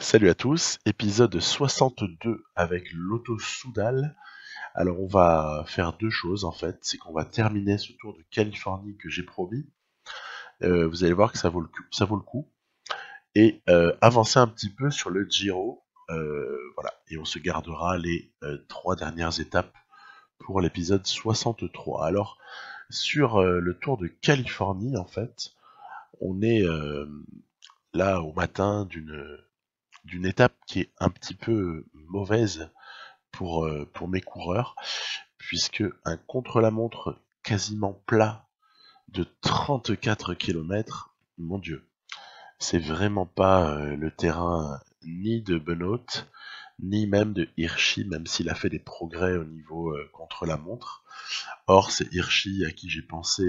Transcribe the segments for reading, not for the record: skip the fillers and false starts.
Salut à tous, épisode 62 avec l'Auto Soudal. Alors on va faire deux choses en fait, c'est qu'on va terminer ce tour de Californie que j'ai promis. Vous allez voir que ça vaut le coup. Et avancer un petit peu sur le Giro. Voilà, et on se gardera les trois dernières étapes pour l'épisode 63. Alors sur le tour de Californie en fait, on est là au matin d'une étape qui est un petit peu mauvaise pour mes coureurs, puisque un contre-la-montre quasiment plat de 34 km, mon Dieu, c'est vraiment pas le terrain ni de Benoît, ni même de Hirschi, même s'il a fait des progrès au niveau contre-la-montre. Or, c'est Hirschi à qui j'ai pensé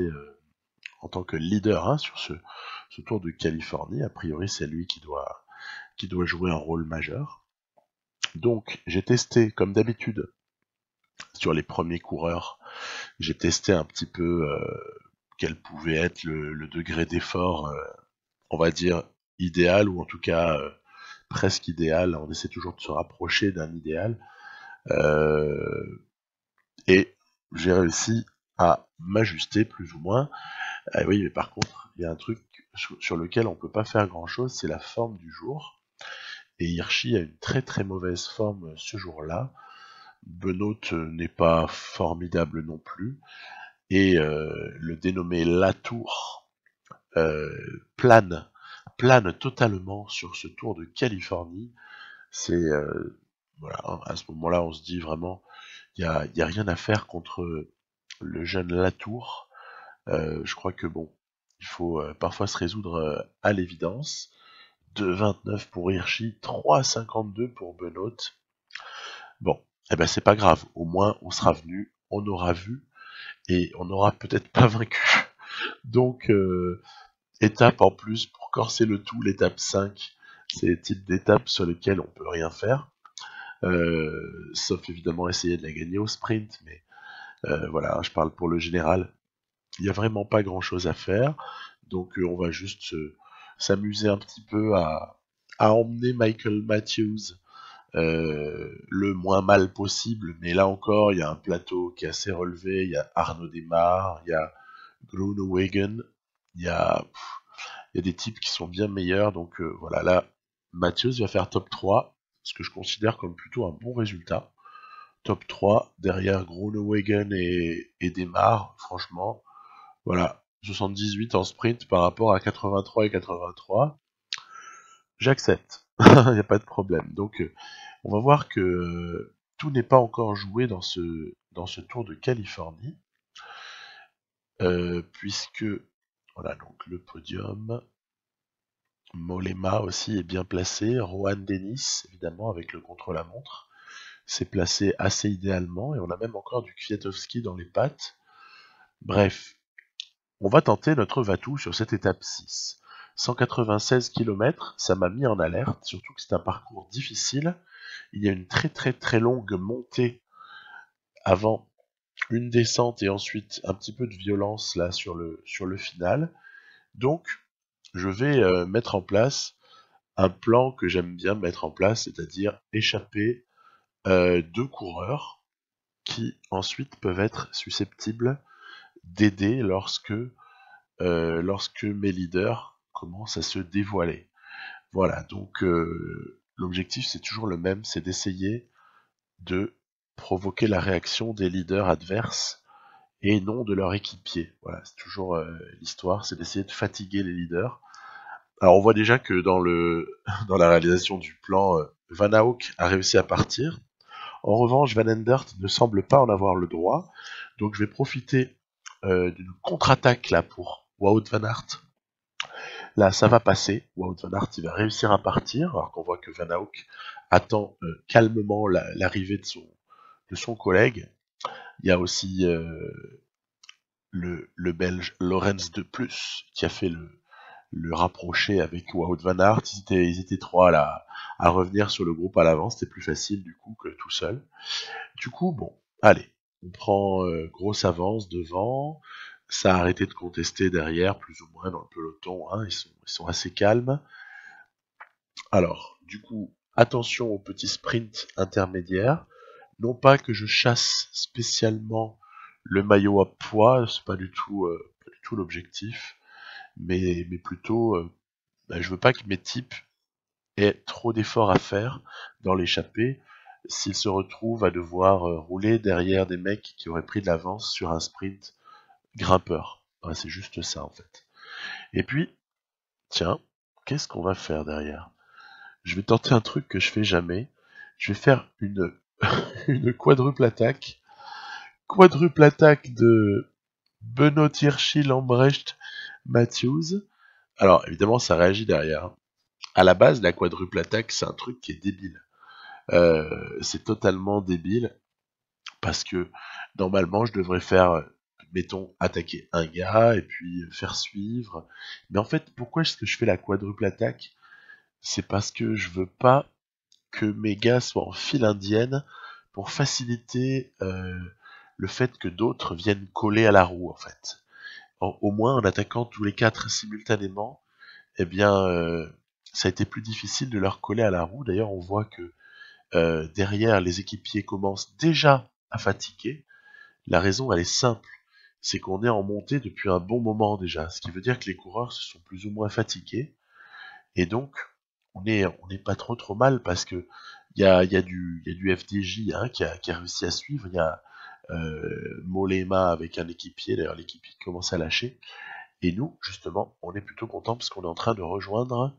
en tant que leader sur ce Tour de Californie. A priori, c'est lui qui doit jouer un rôle majeur. Donc, j'ai testé, comme d'habitude, sur les premiers coureurs, j'ai testé un petit peu quel pouvait être le degré d'effort, on va dire, idéal, ou en tout cas presque idéal. On essaie toujours de se rapprocher d'un idéal. Et j'ai réussi à m'ajuster plus ou moins. Ah oui, mais par contre, il y a un truc sur lequel on peut pas faire grand-chose, c'est la forme du jour. Et Hirschi a une très très mauvaise forme ce jour-là. Benoît n'est pas formidable non plus. Et le dénommé Latour euh, plane, plane totalement sur ce Tour de Californie. C'est voilà, à ce moment-là, on se dit vraiment, il y a rien à faire contre le jeune Latour. Je crois que bon, il faut parfois se résoudre à l'évidence. 2,29 pour Hirschi, 3,52 pour Benoît. Bon, eh ben c'est pas grave. Au moins, on sera venu, on aura vu et on n'aura peut-être pas vaincu. Donc, étape en plus pour corser le tout, l'étape 5, c'est le type d'étape sur lesquelles on peut rien faire. Sauf évidemment essayer de la gagner au sprint, mais voilà, je parle pour le général. Il n'y a vraiment pas grand chose à faire, donc on va juste s'amuser un petit peu à emmener Michael Matthews le moins mal possible, mais là encore, il y a un plateau qui est assez relevé, il y a Arnaud Desmar, il y a Groenewegen, il y a il y a des types qui sont bien meilleurs, donc voilà, là, Mathieu va faire top 3, ce que je considère comme plutôt un bon résultat. Top 3, derrière Groenewegen et Demar, franchement, voilà, 78 en sprint par rapport à 83 et 83, j'accepte, il n'y a pas de problème. Donc on va voir que tout n'est pas encore joué dans ce Tour de Californie, puisque, voilà, donc le podium, Mollema aussi est bien placé. Rohan Dennis, évidemment, avec le contre-la-montre, s'est placé assez idéalement. Et on a même encore du Kwiatkowski dans les pattes. Bref, on va tenter notre Vatou sur cette étape 6. 196 km, ça m'a mis en alerte, surtout que c'est un parcours difficile. Il y a une très très très longue montée avant une descente et ensuite un petit peu de violence là sur le final. Donc, je vais mettre en place un plan que j'aime bien mettre en place, c'est-à-dire échapper deux coureurs qui ensuite peuvent être susceptibles d'aider lorsque mes leaders commencent à se dévoiler. Voilà, donc l'objectif c'est toujours le même, c'est d'essayer de provoquer la réaction des leaders adverses et non de leur équipier. Voilà, c'est toujours l'histoire, c'est d'essayer de fatiguer les leaders. Alors on voit déjà que dans la réalisation du plan, Van Auk a réussi à partir. En revanche, Van Endert ne semble pas en avoir le droit, donc je vais profiter d'une contre-attaque là pour Wout Van Aert. Là, ça va passer. Wout Van Aert, il va réussir à partir, alors qu'on voit que Van Auk attend calmement l'arrivée de son collègue. Il y a aussi le Belge Lorenz de Plus qui a fait le rapprocher avec Wout Van Aert. Ils étaient trois là, à revenir sur le groupe à l'avant. C'était plus facile du coup que tout seul. Du coup, bon, allez, on prend grosse avance devant. Ça a arrêté de contester derrière, plus ou moins dans le peloton. Ils sont assez calmes. Alors, du coup, attention aux petits sprints intermédiaires. Non pas que je chasse spécialement le maillot à poids, c'est pas du tout l'objectif, mais plutôt, je veux pas que mes types aient trop d'efforts à faire dans l'échappée s'ils se retrouvent à devoir rouler derrière des mecs qui auraient pris de l'avance sur un sprint grimpeur. Ouais, c'est juste ça en fait. Et puis, tiens, qu'est-ce qu'on va faire derrière? Je vais tenter un truc que je fais jamais. Je vais faire une, une quadruple attaque. Quadruple attaque de Benoît Hirschi, Lambrecht, Matthews. Alors, évidemment, ça réagit derrière. À la base, la quadruple attaque, c'est un truc qui est débile. C'est totalement débile parce que normalement, je devrais faire, mettons, attaquer un gars et puis faire suivre. Mais en fait, pourquoi est-ce que je fais la quadruple attaque? C'est parce que je veux pas que mes gars soient en file indienne pour faciliter le fait que d'autres viennent coller à la roue, en fait. Au moins, en attaquant tous les 4 simultanément, eh bien, ça a été plus difficile de leur coller à la roue. D'ailleurs, on voit que derrière, les équipiers commencent déjà à fatiguer. La raison, elle est simple. C'est qu'on est en montée depuis un bon moment déjà. Ce qui veut dire que les coureurs se sont plus ou moins fatigués. Et donc, on est pas trop mal parce que il y a du FDJ hein, qui a réussi à suivre. Il y a Molema avec un équipier. D'ailleurs, l'équipier commence à lâcher. Et nous, justement, on est plutôt content parce qu'on est en train de rejoindre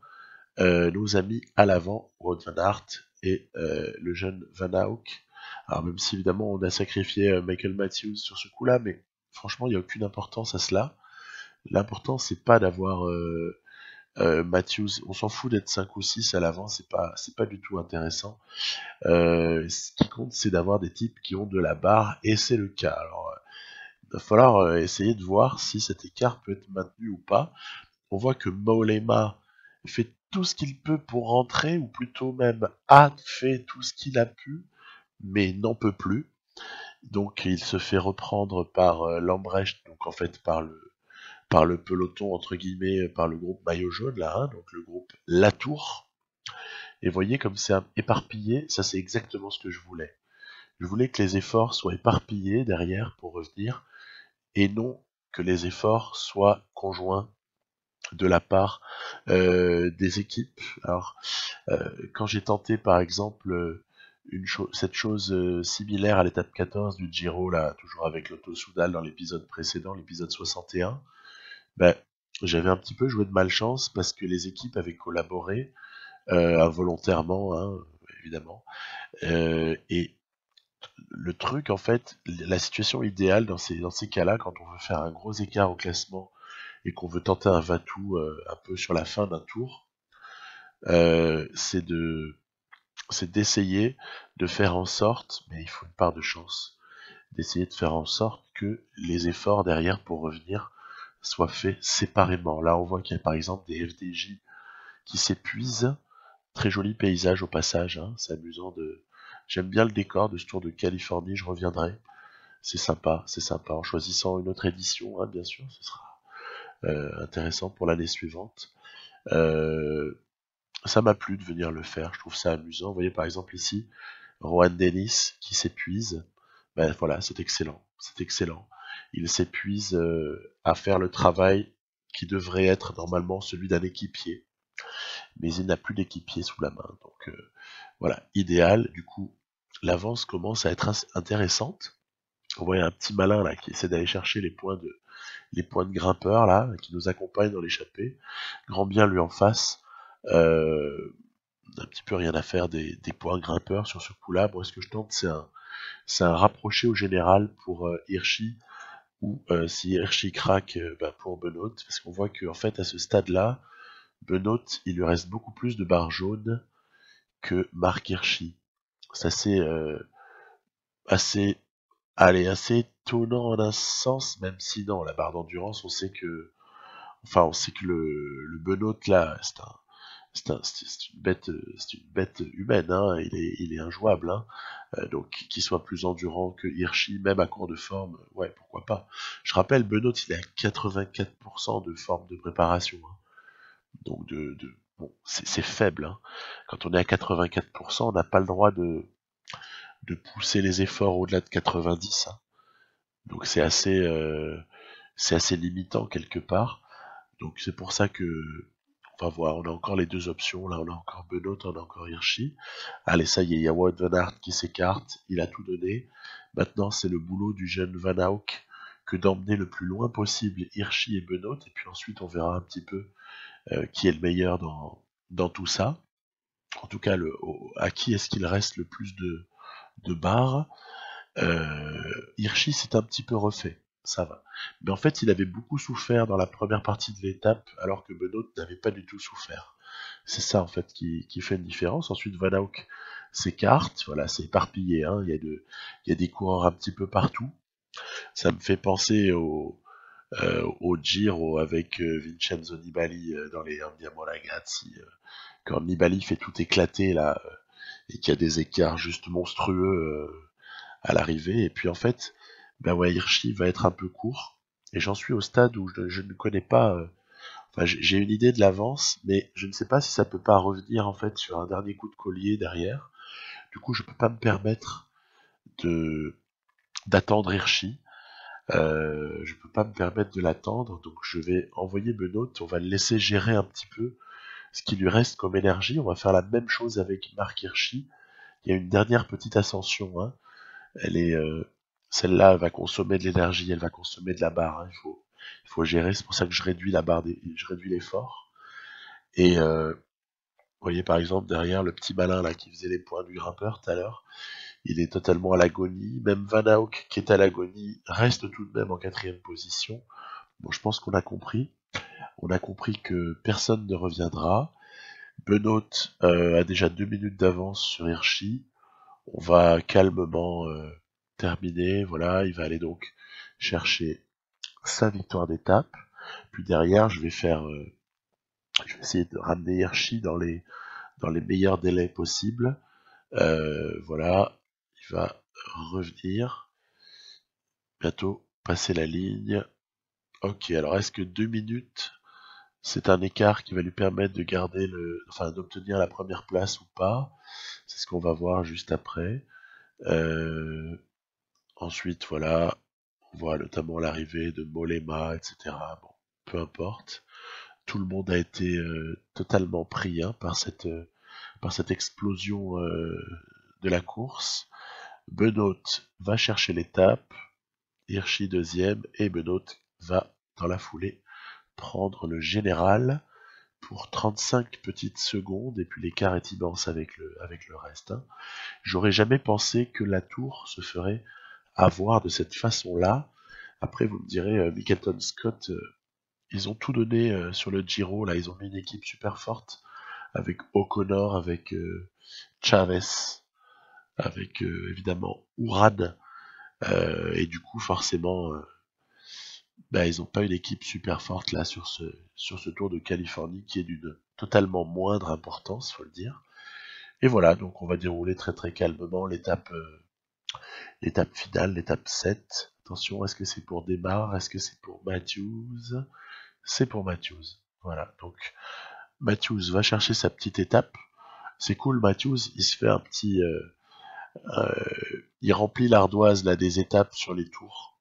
nos amis à l'avant, Wout van Aert et le jeune Van Auk. Alors même si évidemment on a sacrifié Michael Matthews sur ce coup-là, mais franchement il n'y a aucune importance à cela. L'important c'est pas d'avoir Matthews, on s'en fout d'être 5 ou 6 à l'avant, c'est pas du tout intéressant. Ce qui compte c'est d'avoir des types qui ont de la barre et c'est le cas. Alors il va falloir essayer de voir si cet écart peut être maintenu ou pas. On voit que Mollema fait tout ce qu'il peut pour rentrer, ou plutôt même a fait tout ce qu'il a pu, mais n'en peut plus. Donc il se fait reprendre par Lambrecht, donc en fait par le peloton entre guillemets, par le groupe maillot jaune là, hein, donc le groupe Latour. Et voyez comme c'est éparpillé, ça c'est exactement ce que je voulais. Je voulais que les efforts soient éparpillés derrière pour revenir, et non que les efforts soient conjoints de la part des équipes. Alors, quand j'ai tenté par exemple cette chose similaire à l'étape 14 du Giro, là, toujours avec l'Auto Soudal dans l'épisode précédent, l'épisode 61, ben, j'avais un petit peu joué de malchance parce que les équipes avaient collaboré involontairement, hein, évidemment. Et le truc, en fait, la situation idéale dans ces cas-là, quand on veut faire un gros écart au classement et qu'on veut tenter un va-tout un peu sur la fin d'un tour, c'est d'essayer de faire en sorte, mais il faut une part de chance, d'essayer de faire en sorte que les efforts derrière pour revenir soient faits séparément. Là, on voit qu'il y a par exemple des FDJ qui s'épuisent. Très joli paysage au passage, hein, c'est amusant de. J'aime bien le décor de ce Tour de Californie, je reviendrai. C'est sympa, en choisissant une autre édition, hein, bien sûr, ce sera intéressant pour l'année suivante. Ça m'a plu de venir le faire, je trouve ça amusant. Vous voyez par exemple ici, Rohan Dennis qui s'épuise. Ben voilà, c'est excellent, c'est excellent. Il s'épuise à faire le travail qui devrait être normalement celui d'un équipier, mais il n'a plus d'équipier sous la main. Donc voilà, idéal. Du coup, l'avance commence à être intéressante. On voit un petit malin là qui essaie d'aller chercher les points de grimpeur là, qui nous accompagnent dans l'échappée. Grand bien lui en face. Un petit peu rien à faire des points grimpeurs sur ce coup-là. Moi, ce que je tente, c'est un rapproché au général pour Hirschi, ou si Hirschi craque, pour Benoît, parce qu'on voit qu'en fait, à ce stade-là, Benoît, il lui reste beaucoup plus de barres jaunes que Marc Hirschi. C'est assez, allez, assez étonnant en un sens, même si dans la barre d'endurance, on sait que le Benoît là, c'est une bête humaine, hein, il est injouable, hein. Donc qu'il soit plus endurant que Hirschi, même à court de forme, ouais, pourquoi pas. Je rappelle, Benoît, il est à 84% de forme de préparation, hein. Donc bon, c'est faible, hein. Quand on est à 84%, on n'a pas le droit de pousser les efforts au-delà de 90. Hein. Donc c'est assez limitant quelque part. Donc c'est pour ça que on va voir, on a encore les deux options. Là, on a encore Benoît, on a encore Hirschi. Allez, ça y est, il y a Wout van Aert qui s'écarte. Il a tout donné. Maintenant, c'est le boulot du jeune Van Auk que d'emmener le plus loin possible Hirschi et Benoît. Et puis ensuite, on verra un petit peu qui est le meilleur dans tout ça. En tout cas, à qui est-ce qu'il reste le plus de barres. Hirschi s'est un petit peu refait, ça va. Mais en fait, il avait beaucoup souffert dans la première partie de l'étape, alors que Benoît n'avait pas du tout souffert. C'est ça en fait qui fait une différence. Ensuite, Van Auk s'écarte, voilà, c'est éparpillé. Hein. Il y a des coureurs un petit peu partout. Ça me fait penser au Giro avec Vincenzo Nibali dans les Andiamo Ragazzi. Quand Nibali fait tout éclater là, et qu'il y a des écarts juste monstrueux à l'arrivée. Et puis en fait, ben ouais, Hirschi va être un peu court. Et j'en suis au stade où je ne connais pas. Enfin, j'ai une idée de l'avance, mais je ne sais pas si ça peut pas revenir en fait sur un dernier coup de collier derrière. Du coup, je peux pas me permettre de d'attendre Hirschi. Je peux pas me permettre de l'attendre, donc je vais envoyer Benoît. On va le laisser gérer un petit peu ce qui lui reste comme énergie. On va faire la même chose avec Marc Hirschi. Il y a une dernière petite ascension. Hein. Elle est, celle-là va consommer de l'énergie, elle va consommer de la barre. Hein. Il faut gérer. C'est pour ça que je réduis la barre, je réduis l'effort. Et vous voyez par exemple derrière le petit malin là qui faisait les points du grimpeur tout à l'heure, il est totalement à l'agonie. Même Van Auk qui est à l'agonie reste tout de même en 4e position. Bon, je pense qu'on a compris. On a compris que personne ne reviendra. Benoît a déjà 2 minutes d'avance sur Hirschi. On va calmement terminer. Voilà, il va aller donc chercher sa victoire d'étape. Puis derrière, je vais essayer de ramener Hirschi dans les meilleurs délais possibles. Voilà, il va revenir. Bientôt passer la ligne. Ok, alors est-ce que 2 minutes, c'est un écart qui va lui permettre de garder d'obtenir la première place ou pas? C'est ce qu'on va voir juste après. Ensuite, voilà, on voit notamment l'arrivée de Mollema, etc. Bon, peu importe. Tout le monde a été totalement pris hein, par cette explosion de la course. Benoît va chercher l'étape, Hirschi deuxième, et Benoît va, dans la foulée, prendre le général pour 35 petites secondes, et puis l'écart est immense avec le reste. Hein. J'aurais jamais pensé que la tour se ferait avoir de cette façon-là. Après, vous me direz, Mickelton Scott, ils ont tout donné sur le Giro. Là, ils ont mis une équipe super forte avec O'Connor, avec Chavez, avec évidemment Uran. Et du coup, forcément, ils n'ont pas une équipe super forte là sur ce Tour de Californie qui est d'une totalement moindre importance, faut le dire. Et voilà, donc on va dérouler très très calmement l'étape finale, l'étape 7. Attention, est-ce que c'est pour Desmar? Est-ce que c'est pour Matthews? C'est pour Matthews. Voilà, donc Matthews va chercher sa petite étape. C'est cool, Matthews, il se fait un petit... il remplit l'ardoise là des étapes sur les tours.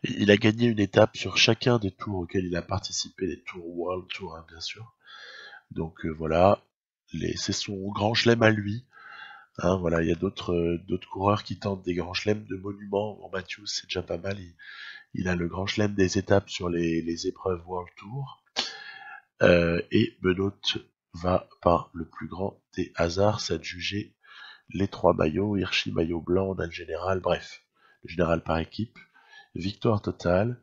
Il a gagné une étape sur chacun des tours auxquels il a participé, les tours World Tour, hein, bien sûr. Donc voilà, c'est son grand chelem à lui. Hein, voilà, il y a d'autres coureurs qui tentent des grands chelems de monuments. Bon, Matthews, c'est déjà pas mal. Il a le grand chelem des étapes sur les épreuves World Tour. Et Benoît va, par le plus grand des hasards, s'adjuger les 3 maillots. Hirschi maillot blanc, on a le général, bref, le général par équipe. Victoire totale.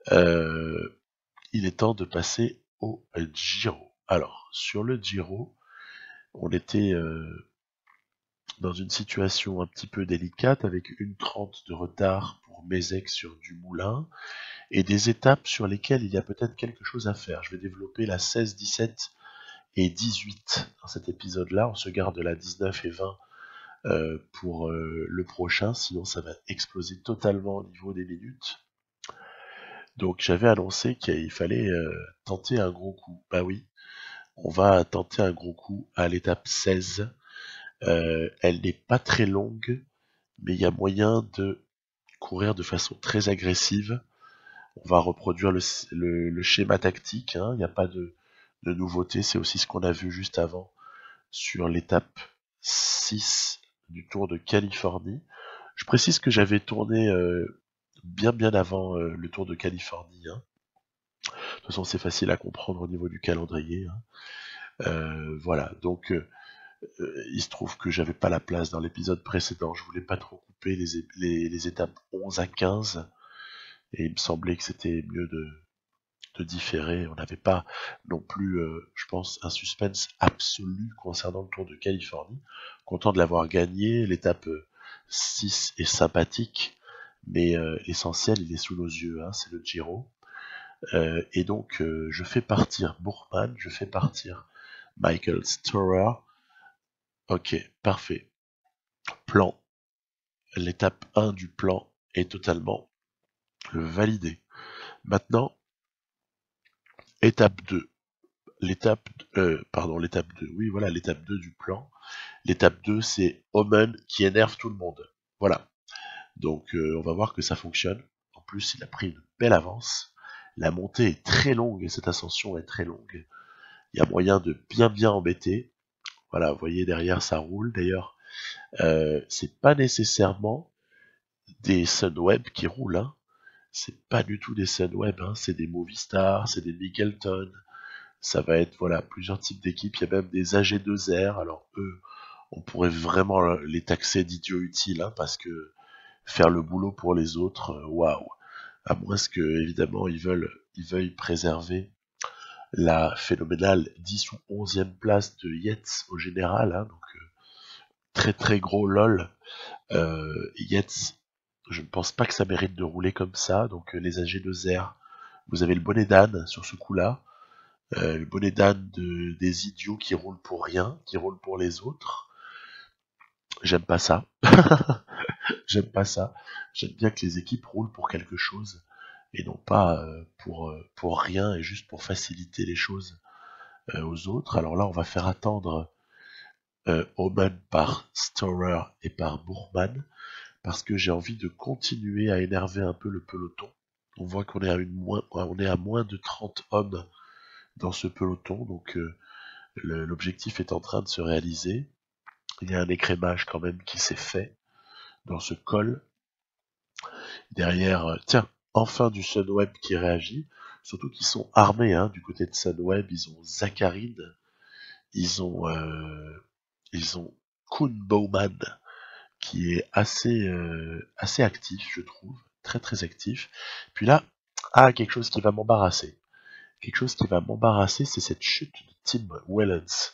Il est temps de passer au Giro. Alors, sur le Giro, on était dans une situation un petit peu délicate avec 1:30 de retard pour Mézec sur Dumoulin et des étapes sur lesquelles il y a peut-être quelque chose à faire. Je vais développer la 16, 17 et 18 dans cet épisode-là. On se garde la 19 et 20 pour le prochain, sinon ça va exploser totalement au niveau des minutes. Donc j'avais annoncé qu'il fallait tenter un gros coup. Bah oui, On va tenter un gros coup à l'étape 16. Elle n'est pas très longue, mais il y a moyen de courir de façon très agressive. On va reproduire le schéma tactique, hein. Il n'y a pas de nouveauté, c'est aussi ce qu'on a vu juste avant sur l'étape 6 du Tour de Californie. Je précise que j'avais tourné bien avant le Tour de Californie, hein. De toute façon, c'est facile à comprendre au niveau du calendrier, hein. Voilà, donc il se trouve que j'avais pas la place dans l'épisode précédent. Je voulais pas trop couper les étapes 11 à 15, et il me semblait que c'était mieux de différer. On n'avait pas non plus, je pense, un suspense absolu concernant le Tour de Californie. Content de l'avoir gagné. L'étape 6 est sympathique, mais l'essentiel, il est sous nos yeux, hein, c'est le Giro. Et donc, je fais partir Bourman, je fais partir Michael Storer. Ok, parfait. Plan. L'étape 1 du plan est totalement validée. Maintenant, étape 2. L'étape 2. Oui, voilà, l'étape 2 du plan. L'étape 2, c'est Omen qui énerve tout le monde. Voilà. Donc, on va voir que ça fonctionne. En plus, il a pris une belle avance. La montée est très longue et cette ascension est très longue. Il y a moyen de bien embêter. Voilà, vous voyez derrière, ça roule. D'ailleurs, c'est pas nécessairement des Sunweb qui roulent, hein. C'est pas du tout des Sunweb, hein. C'est des Movistar, c'est des Michelton. Ça va être, voilà, plusieurs types d'équipes. Il y a même des AG2R. Alors eux, on pourrait vraiment les taxer d'idiots utiles, hein, parce que faire le boulot pour les autres, waouh. À moins que, évidemment, ils veuillent préserver la phénoménale 10 ou 11e place de Yates au général, hein, donc très gros lol. Yates, je ne pense pas que ça mérite de rouler comme ça, donc les AG2R, vous avez le bonnet d'âne sur ce coup-là, le bonnet d'âne des idiots qui roulent pour rien, qui roulent pour les autres. J'aime pas ça. J'aime pas ça. J'aime bien que les équipes roulent pour quelque chose et non pas pour rien et juste pour faciliter les choses aux autres. Alors là, on va faire attendre Oman par Storer et par Bourman parce que j'ai envie de continuer à énerver un peu le peloton. On voit qu'on est à moins de 30 hommes dans ce peloton, donc l'objectif est en train de se réaliser. Il y a un écrémage quand même qui s'est fait dans ce col. Derrière, tiens, enfin du Sunweb qui réagit, surtout qu'ils sont armés, hein, du côté de Sunweb, ils ont Zacharine, ils ont Koen Bouwman, qui est assez actif, je trouve, très actif. Puis là, quelque chose qui va m'embarrasser. Quelque chose qui va m'embarrasser, c'est cette chute de Tim Wellens.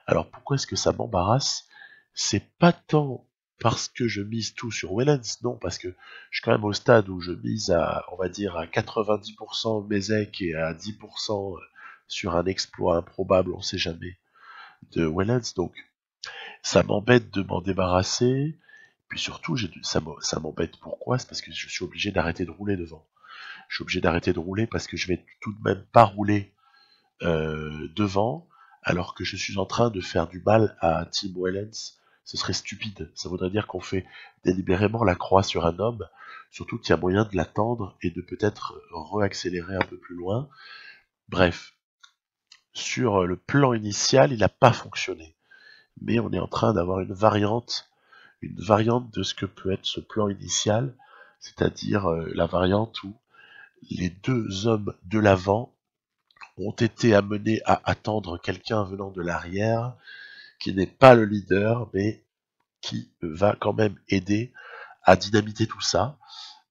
Alors pourquoi est-ce que ça m'embarrasse? C'est pas tant parce que je mise tout sur Wellens, non, parce que je suis quand même au stade où je mise à, on va dire, à 90% Mézec et à 10% sur un exploit improbable, on sait jamais, de Wellens, donc ça m'embête de m'en débarrasser, puis surtout, ça m'embête pourquoi? C'est parce que je suis obligé d'arrêter de rouler devant. Je suis obligé d'arrêter de rouler parce que je vais tout de même pas rouler devant, alors que je suis en train de faire du mal à Tim Wellens. Ce serait stupide. Ça voudrait dire qu'on fait délibérément la croix sur un homme, surtout qu'il y a moyen de l'attendre et de peut-être re-accélérer un peu plus loin. Bref, sur le plan initial, il n'a pas fonctionné. Mais on est en train d'avoir une variante de ce que peut être ce plan initial, c'est-à-dire la variante où les deux hommes de l'avant ont été amenés à attendre quelqu'un venant de l'arrière, qui n'est pas le leader, mais qui va quand même aider à dynamiter tout ça.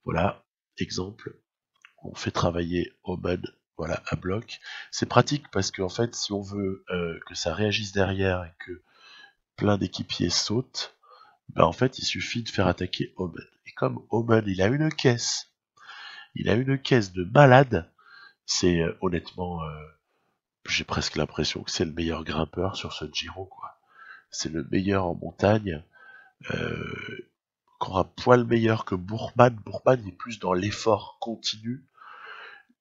Voilà, exemple, on fait travailler Omen, voilà, à bloc. C'est pratique parce qu'en fait, si on veut que ça réagisse derrière et que plein d'équipiers sautent, ben en fait, il suffit de faire attaquer Omen. Et comme Omen, il a une caisse de malade, c'est honnêtement, j'ai presque l'impression que c'est le meilleur grimpeur sur ce Giro, quoi. C'est le meilleur en montagne, encore un poil meilleur que Bourman. Bourman est plus dans l'effort continu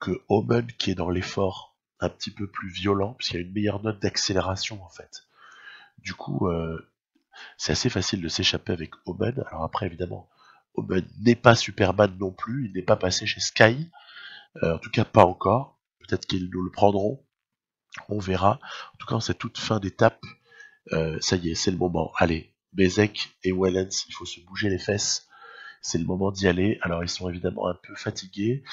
que Omen qui est dans l'effort un petit peu plus violent, puisqu'il y a une meilleure note d'accélération en fait. Du coup, c'est assez facile de s'échapper avec Omen. Alors après, évidemment, Omen n'est pas Superman non plus, il n'est pas passé chez Sky, en tout cas pas encore. Peut-être qu'ils nous le prendront, on verra. En tout cas, en cette toute fin d'étape, ça y est, c'est le moment. Allez, Bezek et Wellens, il faut se bouger les fesses. C'est le moment d'y aller. Alors ils sont évidemment un peu fatigués.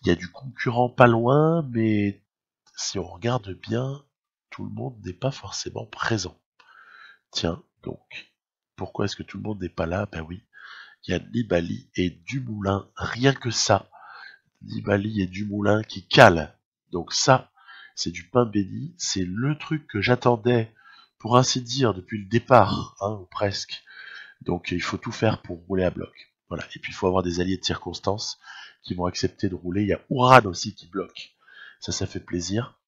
Il y a du concurrent pas loin, mais si on regarde bien, tout le monde n'est pas forcément présent. Tiens, donc, pourquoi est-ce que tout le monde n'est pas là? Ben oui, il y a Nibali et Dumoulin, rien que ça. Nibali et Dumoulin qui calent. Donc ça, c'est du pain béni, c'est le truc que j'attendais, pour ainsi dire, depuis le départ, hein, ou presque. Donc il faut tout faire pour rouler à bloc. Voilà. Et puis il faut avoir des alliés de circonstance qui vont accepter de rouler. Il y a Uran aussi qui bloque. Ça fait plaisir.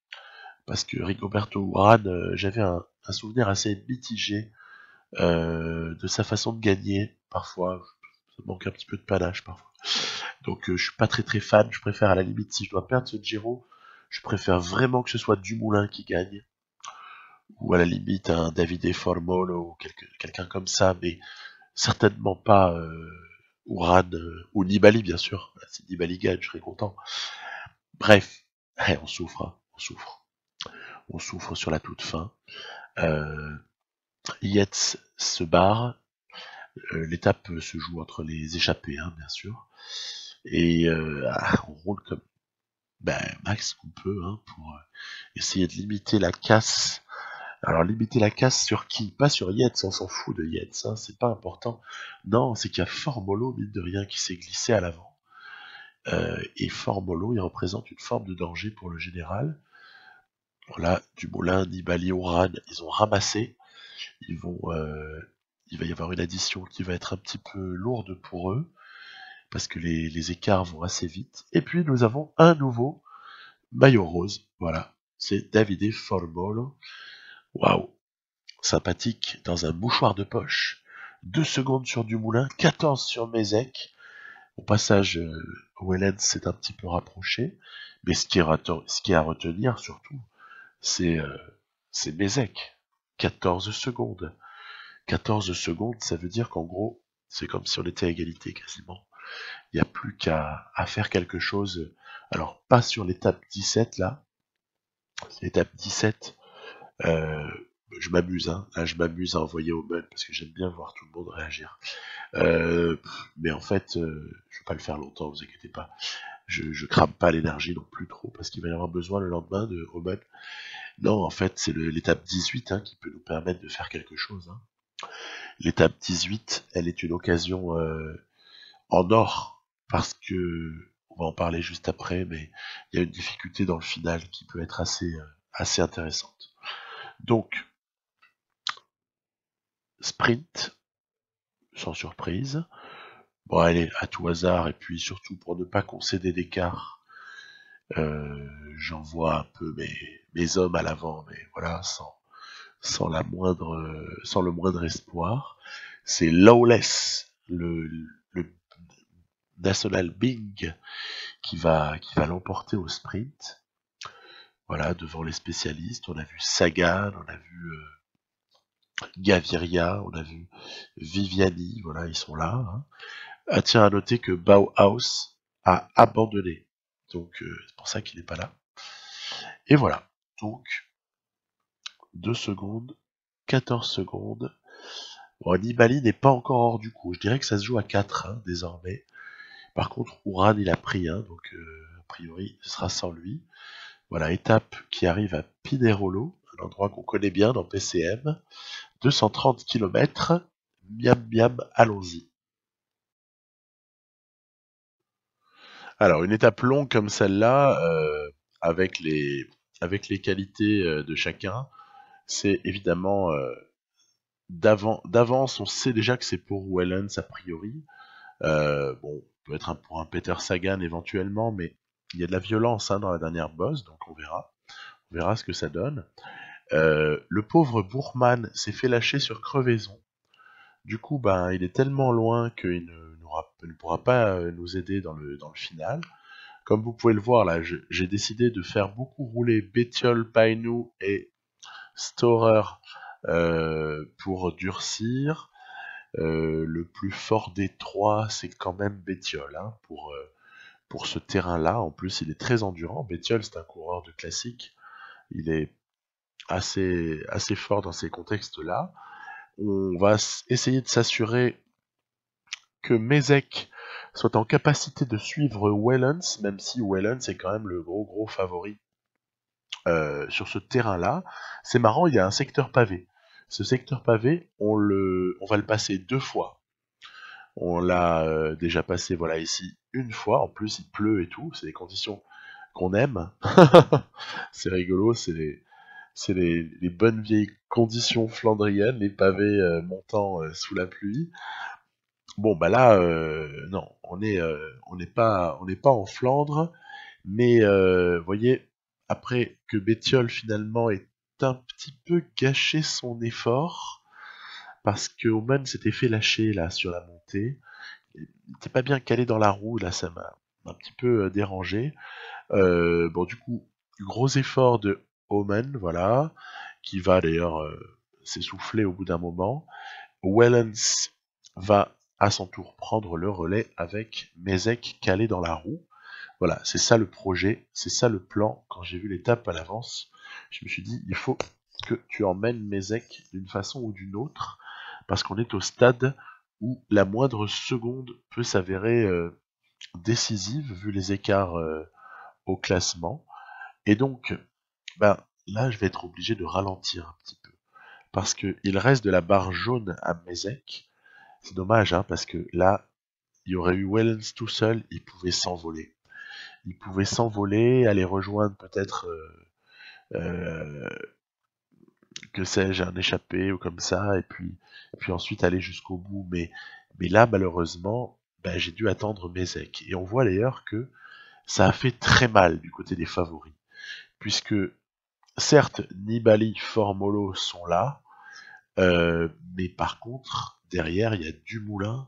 Parce que Rigoberto Uran, j'avais un souvenir assez mitigé de sa façon de gagner. Parfois, ça manque un petit peu de panache parfois. Donc je suis pas très fan. Je préfère à la limite, si je dois perdre ce Giro, je préfère vraiment que ce soit Dumoulin qui gagne. Ou à la limite un Davide Formolo ou quelqu'un comme ça. Mais certainement pas Uran ou Nibali, bien sûr. Si Nibali gagne, je serais content. Bref, on souffre, hein, on souffre. On souffre sur la toute fin. Yates se barre. L'étape se joue entre les échappés, hein, bien sûr. Et on roule comme max qu'on peut, hein, pour essayer de limiter la casse. Alors limiter la casse sur qui? Pas sur Yates, on s'en fout de Yates, hein, c'est pas important. Non, c'est qu'il y a Formolo, mine de rien, qui s'est glissé à l'avant. Et Formolo, il représente une forme de danger pour le général. Voilà, Dumoulin, Nibali, Uran, ils ont ramassé. Il va y avoir une addition qui va être un petit peu lourde pour eux, parce que les écarts vont assez vite. Et puis nous avons un nouveau maillot rose, voilà, c'est Davide Formolo. Waouh, sympathique, dans un mouchoir de poche. 2 secondes sur Dumoulin, 14 sur Mézec. Au passage, Wellens s'est un petit peu rapproché, mais ce qui est à retenir surtout, c'est Mézec. 14 secondes. 14 secondes, ça veut dire qu'en gros, c'est comme si on était à égalité quasiment. Il n'y a plus qu'à faire quelque chose. Alors, pas sur l'étape 17 là. L'étape 17, je m'amuse, hein. Là, je m'amuse à envoyer au mud parce que j'aime bien voir tout le monde réagir. Mais en fait, je vais pas le faire longtemps, vous inquiétez pas. Je crame pas l'énergie non plus trop parce qu'il va y avoir besoin le lendemain de Oman. Non, en fait, c'est l'étape 18 hein, qui peut nous permettre de faire quelque chose. Hein. L'étape 18, elle est une occasion en or parce que on va en parler juste après, mais il y a une difficulté dans le final qui peut être assez intéressante. Donc, sprint, sans surprise. Bon, allez, à tout hasard, et puis surtout pour ne pas concéder d'écart, j'envoie un peu mes hommes à l'avant, mais voilà, sans le moindre espoir. C'est Lawless, le National Bing, qui va l'emporter au sprint. Voilà, devant les spécialistes, on a vu Sagan, on a vu Gaviria, on a vu Viviani, voilà, ils sont là. Hein. Ah tiens, à noter que Bauhaus a abandonné, donc c'est pour ça qu'il n'est pas là. Et voilà, donc 2 secondes, 14 secondes. Bon, Nibali n'est pas encore hors du coup, je dirais que ça se joue à 4 hein, désormais. Par contre, Uran il a pris, hein, donc a priori ce sera sans lui. Voilà, étape qui arrive à Pinerolo, un endroit qu'on connaît bien dans PCM. 230 km, miam miam, allons-y. Alors, une étape longue comme celle-là, avec les qualités de chacun, c'est évidemment d'avance, on sait déjà que c'est pour Wellens a priori. Bon, peut être pour un Peter Sagan éventuellement, mais il y a de la violence hein, dans la dernière bosse, donc on verra. On verra ce que ça donne. Le pauvre Bourman s'est fait lâcher sur crevaison. Du coup, ben, il est tellement loin qu'il ne pourra pas nous aider dans le final. Comme vous pouvez le voir là, j'ai décidé de faire beaucoup rouler Bettiol, Painou et Storer pour durcir. Le plus fort des trois, c'est quand même Bettiol, hein, pour ce terrain-là. En plus, il est très endurant. Bettiol, c'est un coureur de classique. Il est assez fort dans ces contextes-là. On va essayer de s'assurer que Mezek soit en capacité de suivre Wellens, même si Wellens est quand même le gros favori sur ce terrain-là. C'est marrant, il y a un secteur pavé. Ce secteur pavé, on va le passer 2 fois. On l'a déjà passé, voilà, ici une fois. En plus, il pleut et tout. C'est des conditions qu'on aime. C'est rigolo. C'est les bonnes vieilles conditions flandriennes, les pavés montant sous la pluie. Bon, bah là, non, on n'est pas en Flandre, mais voyez, après que Bettiol finalement ait un petit peu gâché son effort, parce que Oman s'était fait lâcher là sur la montée, il n'était pas bien calé dans la roue, là ça m'a un petit peu dérangé. Bon, du coup, gros effort de Oman, voilà, qui va d'ailleurs s'essouffler au bout d'un moment. Wellens va à son tour prendre le relais avec Mezek calé dans la roue. Voilà, c'est ça le projet, c'est ça le plan. Quand j'ai vu l'étape à l'avance, je me suis dit, il faut que tu emmènes Mezek d'une façon ou d'une autre, parce qu'on est au stade où la moindre seconde peut s'avérer décisive, vu les écarts au classement. Et donc, ben, là, je vais être obligé de ralentir un petit peu, parce qu'il reste de la barre jaune à Mezek. C'est dommage, hein, parce que là, il y aurait eu Wellens tout seul, il pouvait s'envoler. Il pouvait s'envoler, aller rejoindre peut-être, que sais-je, un échappé ou comme ça, et puis ensuite aller jusqu'au bout. Mais là, malheureusement, ben, j'ai dû attendre Mezek. Et on voit d'ailleurs que ça a fait très mal du côté des favoris, puisque certes, Nibali, Formolo sont là, mais par contre, derrière, il y a Dumoulin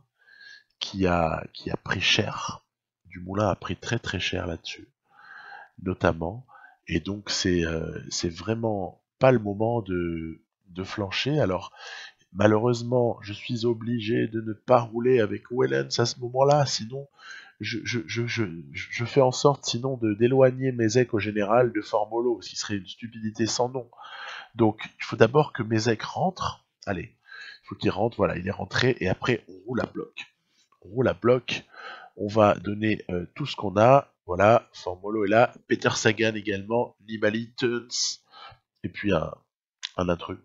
qui a pris cher. Dumoulin a pris très cher là-dessus, notamment. Et donc c'est vraiment pas le moment de flancher. Alors malheureusement, je suis obligé de ne pas rouler avec Wellens à ce moment-là, sinon je fais en sorte sinon d'éloigner Mezek au général de Formolo, ce qui serait une stupidité sans nom. Donc il faut d'abord que Mezek rentre. Allez, il faut qu'il rentre, voilà, il est rentré, et après on roule à bloc. On roule à bloc, on va donner tout ce qu'on a. Voilà, Formolo est là, Peter Sagan également, Nibali, Tuns, et puis un intrus.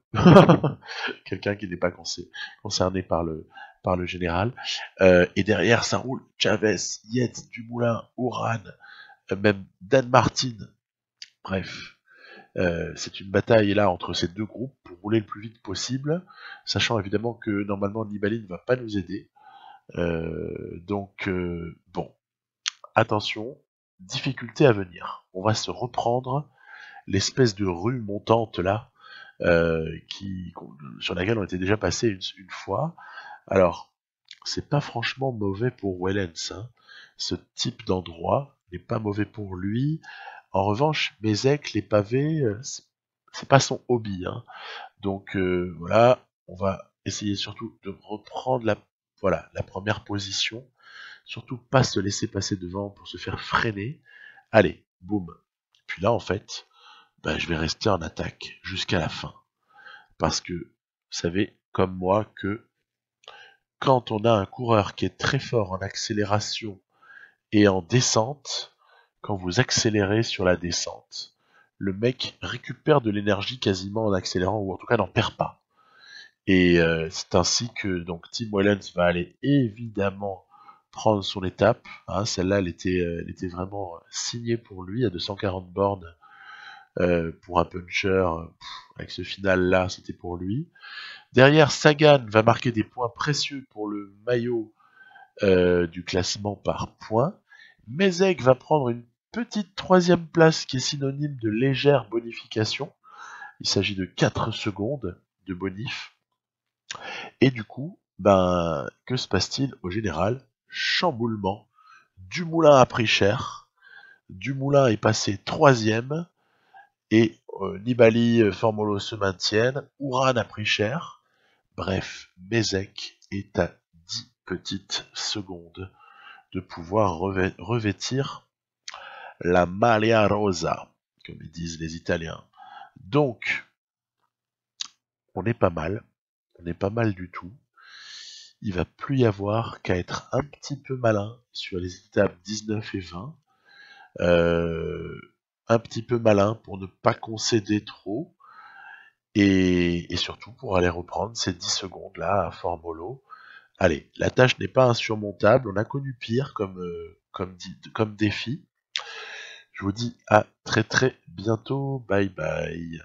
Quelqu'un qui n'est pas concerné par le général. Et derrière, ça roule Chavez, Yates, Dumoulin, Uran, même Dan Martin. Bref, c'est une bataille là entre ces deux groupes pour rouler le plus vite possible, sachant évidemment que normalement Nibali ne va pas nous aider. Donc, bon, attention, difficulté à venir. On va se reprendre l'espèce de rue montante là, sur laquelle on était déjà passé une fois. Alors, c'est pas franchement mauvais pour Wellens, hein. Ce type d'endroit n'est pas mauvais pour lui. En revanche, Mezek, les pavés, c'est pas son hobby, hein. Donc voilà, on va essayer surtout de reprendre la première position. Surtout pas se laisser passer devant pour se faire freiner. Allez, boum. Puis là, en fait, je vais rester en attaque jusqu'à la fin. Parce que, vous savez, comme moi, que quand on a un coureur qui est très fort en accélération et en descente, quand vous accélérez sur la descente, le mec récupère de l'énergie quasiment en accélérant, ou en tout cas n'en perd pas. Et c'est ainsi que donc Tim Wellens va aller évidemment prendre son étape, hein. Celle-là, elle était vraiment signée pour lui à 240 bornes pour un puncher. Avec ce final-là, c'était pour lui. Derrière, Sagan va marquer des points précieux pour le maillot du classement par points. Mezek va prendre une petite troisième place qui est synonyme de légère bonification. Il s'agit de 4 secondes de bonif. Et du coup, que se passe-t-il au général? Chamboulement. Dumoulin a pris cher. Dumoulin est passé 3e. Et Nibali, Formolo se maintiennent. Uran a pris cher. Bref, Mézec est à 10 petites secondes de pouvoir revêtir la Maglia Rosa, comme ils disent les Italiens. Donc, on est pas mal. On est pas mal du tout. Il va plus y avoir qu'à être un petit peu malin sur les étapes 19 et 20. Un petit peu malin pour ne pas concéder trop. Et surtout pour aller reprendre ces 10 secondes là à Formolo. Allez, la tâche n'est pas insurmontable, on a connu pire comme défi. Je vous dis à très très bientôt, bye bye.